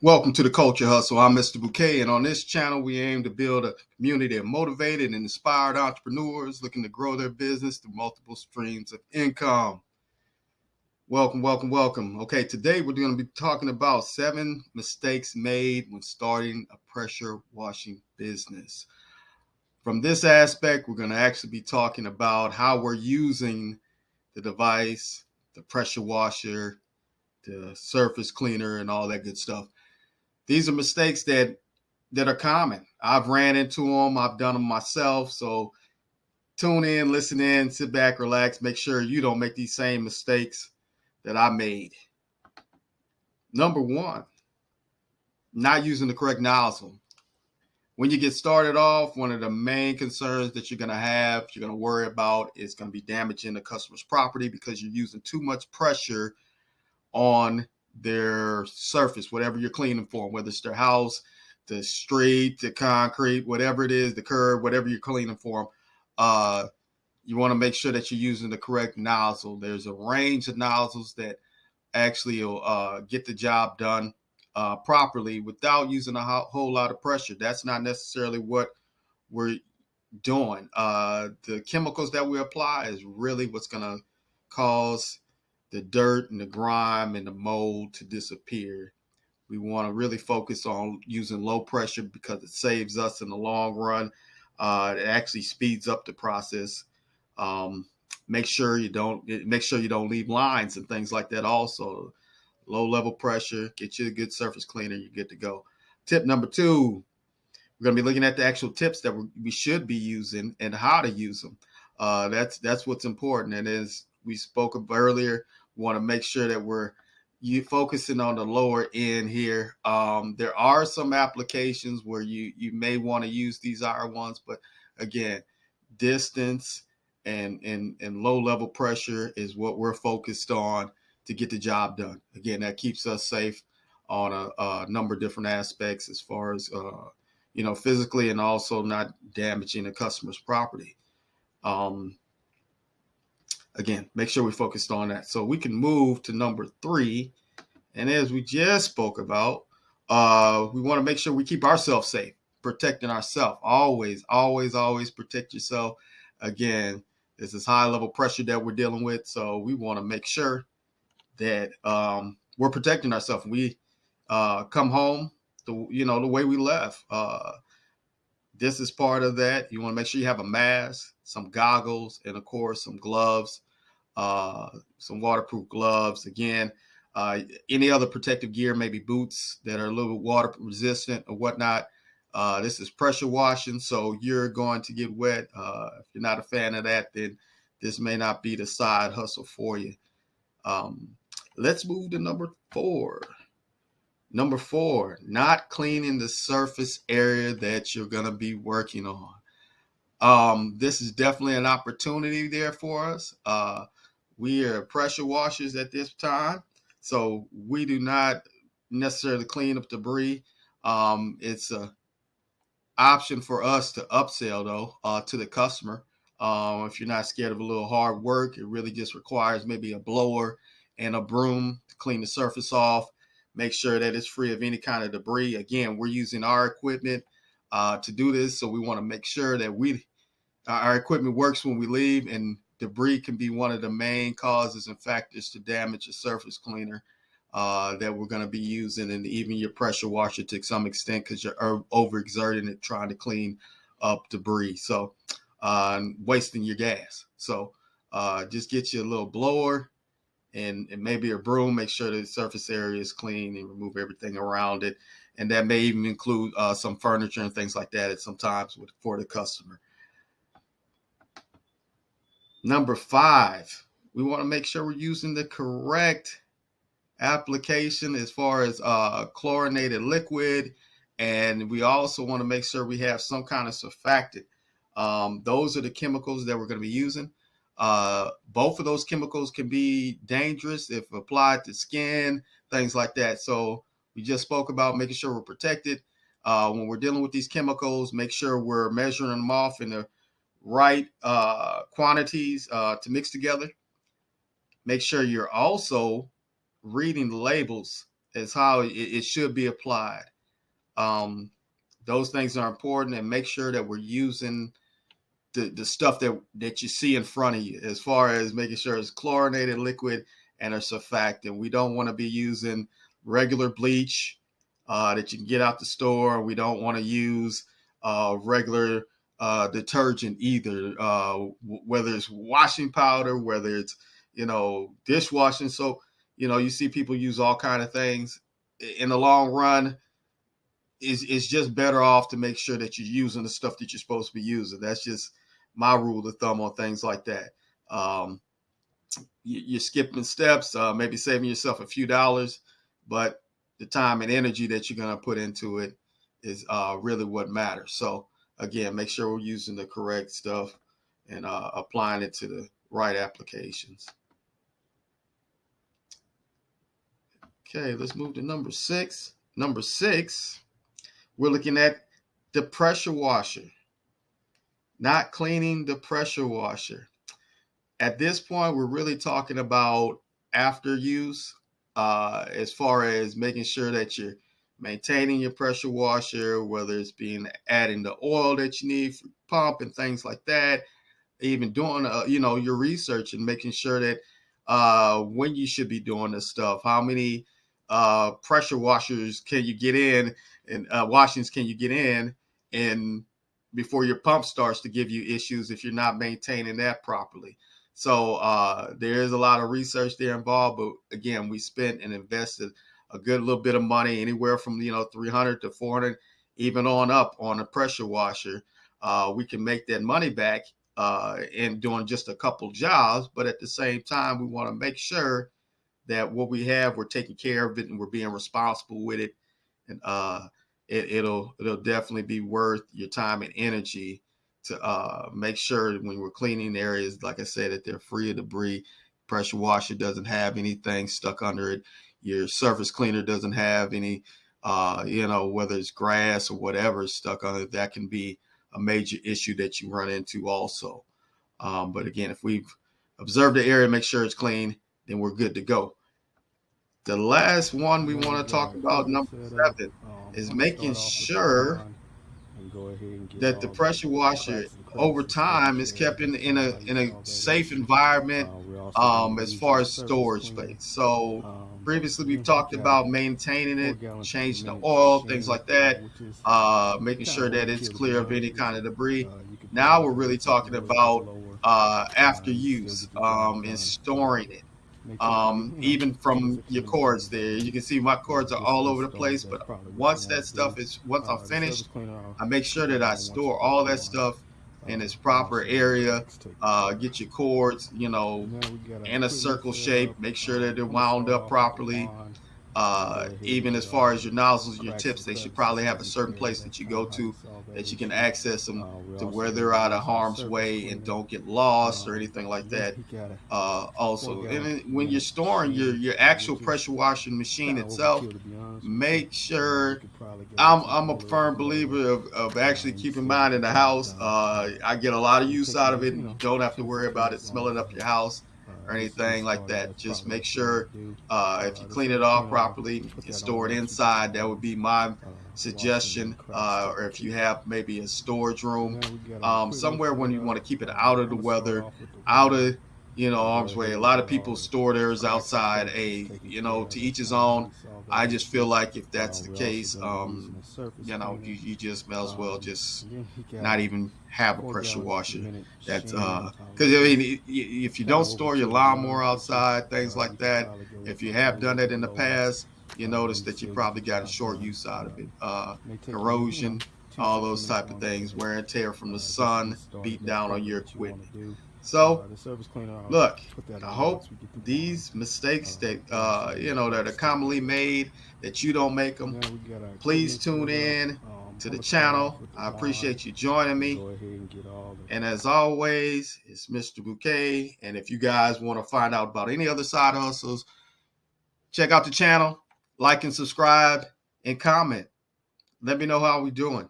Welcome to the Culture Hustle. I'm Mr. Bouquet, and on this channel, we aim to build a community of motivated and inspired entrepreneurs looking to grow their business through multiple streams of income. Welcome, welcome, welcome. Okay, today we're going to be talking about 7 mistakes made when starting a pressure washing business. From this aspect, we're going to actually be talking about how we're using the device, the pressure washer, the surface cleaner, and all that good stuff. These are mistakes that are common. I've ran into them. I've done them myself. So tune in, listen in, sit back, relax. Make sure you don't make these same mistakes that I made. Number 1, not using the correct nozzle. When you get started off, one of the main concerns that you're going to worry about is going to be damaging the customer's property because you're using too much pressure on their surface, whatever you're cleaning for, whether it's their house, the street, the concrete, whatever it is, the curb, whatever you're cleaning for them. You want to make sure that you're using the correct nozzle. There's a range of nozzles that actually will get the job done properly without using a whole lot of pressure. That's not necessarily what we're doing. The chemicals that we apply is really what's going to cause the dirt and the grime and the mold to disappear. We want to really focus on using low pressure because it saves us in the long run. It actually speeds up the process. Make sure you don't leave lines and things like that. Also, low level pressure, get you a good surface cleaner, you're good to go. Tip number 2, we're going to be looking at the actual tips that we should be using and how to use them. That's what's important. And as we spoke of earlier, we want to make sure that we're focusing on the lower end here. There are some applications where you may want to use these higher ones, but again, distance and low level pressure is what we're focused on to get the job done. Again, that keeps us safe on a number of different aspects as far as physically, and also not damaging the customer's property. Again, make sure we focused on that. So we can move to number 3. And as we just spoke about, we want to make sure we keep ourselves safe, protecting ourselves. Always, always, always protect yourself. Again, this is high level pressure that we're dealing with. So we want to make sure that we're protecting ourselves. We come home the way we left. This is part of that. You want to make sure you have a mask, some goggles, and of course some gloves, some waterproof gloves. Again, any other protective gear, maybe boots that are a little bit water resistant or whatnot. This is pressure washing, so you're going to get wet. If you're not a fan of that, then this may not be the side hustle for you. Let's move to number 4. Number 4, not cleaning the surface area that you're going to be working on. This is definitely an opportunity there for us. We are pressure washers at this time, so we do not necessarily clean up debris. It's an option for us to upsell, though, to the customer. If you're not scared of a little hard work, it really just requires maybe a blower and a broom to clean the surface off. Make sure that it's free of any kind of debris. Again, we're using our equipment to do this, so we want to make sure that our equipment works when we leave, and debris can be one of the main causes and factors to damage a surface cleaner that we're going to be using, and even your pressure washer to some extent because you're overexerting it trying to clean up debris. So wasting your gas. So just get you a little blower and maybe a broom. Make sure the surface area is clean and remove everything around it. And that may even include some furniture and things like that at sometimes for the customer. Number 5, we want to make sure we're using the correct application as far as chlorinated liquid. And we also want to make sure we have some kind of surfactant. Those are the chemicals that we're going to be using. Both of those chemicals can be dangerous if applied to skin, things like that. So we just spoke about making sure we're protected. When we're dealing with these chemicals, make sure we're measuring them off in the right quantities to mix together. Make sure you're also reading the labels is how it should be applied. Those things are important, and make sure that we're using the stuff that you see in front of you, as far as making sure it's chlorinated liquid and a surfactant. We don't want to be using regular bleach that you can get out the store. We don't want to use regular detergent either, whether it's washing powder, whether it's dishwashing soap. You see people use all kind of things. In the long run, it's just better off to make sure that you're using the stuff that you're supposed to be using. That's just my rule of thumb on things like that. Um, you're skipping steps, maybe saving yourself a few dollars, but the time and energy that you're going to put into it is really what matters. So again, make sure we're using the correct stuff and applying it to the right applications. Okay, let's move to number 6. Number 6, we're looking at the pressure washer. Not cleaning the pressure washer. At this point, we're really talking about after use, as far as making sure that you're maintaining your pressure washer, whether it's being adding the oil that you need for pump and things like that. Even doing your research and making sure that when you should be doing this stuff, how many pressure washers can you get in, and washings can you get in, and before your pump starts to give you issues if you're not maintaining that properly. So there is a lot of research there involved, but again, we spent and invested a good little bit of money, anywhere from 300 to 400, even on up on a pressure washer. We can make that money back in doing just a couple jobs, but at the same time, we want to make sure that what we have, we're taking care of it and we're being responsible with it. And it'll definitely be worth your time and energy to make sure when we're cleaning areas, like I said, that they're free of debris. Pressure washer doesn't have anything stuck under it. Your surface cleaner doesn't have any, whether it's grass or whatever stuck on it. That can be a major issue that you run into also. But again, if we've observed the area, make sure it's clean, then we're good to go. The last one we want to talk about, number 7, is making sure that the pressure washer over time is kept in a safe environment, as far as storage space. So previously we've talked about maintaining it, changing the oil, things like that, making sure that it's clear of any kind of debris. Now we're really talking about after use, and storing it. Even from your cords there, you can see my cords are all over the place, but once I'm finished, I make sure that I store all that stuff in its proper area. Get your cords, in a circle shape. Make sure that they're wound up properly. Even as far as your nozzles, your tips, they should probably have a certain place that you go to that you can access them to where they're out of harm's way and don't get lost or anything like that. Also, and when you're storing your actual pressure washing machine itself, make sure I'm a firm believer of actually keeping mine in the house. I get a lot of use out of it, and you don't have to worry about it smelling up your house or anything like that. Just make sure if you clean it off properly and store it inside, that would be my suggestion. Or if you have maybe a storage room, somewhere when you want to keep it out of the weather, out of arm's way. A lot of people store theirs outside. To each his own. I just feel like if that's the case, you just may as well just not even have a pressure washer. That's because if you don't store your lawnmower outside, things like that, if you have done it in the past, you notice that you probably got a short use out of it. Corrosion, all those type of things, wear and tear from the sun, beat down on your equipment. So, look, I hope these mistakes that that are commonly made, that you don't make them. Please tune in to the channel. I appreciate you joining me. And as always, it's Mr. Bouquet. And if you guys want to find out about any other side hustles, check out the channel, like and subscribe, and comment. Let me know how we're doing.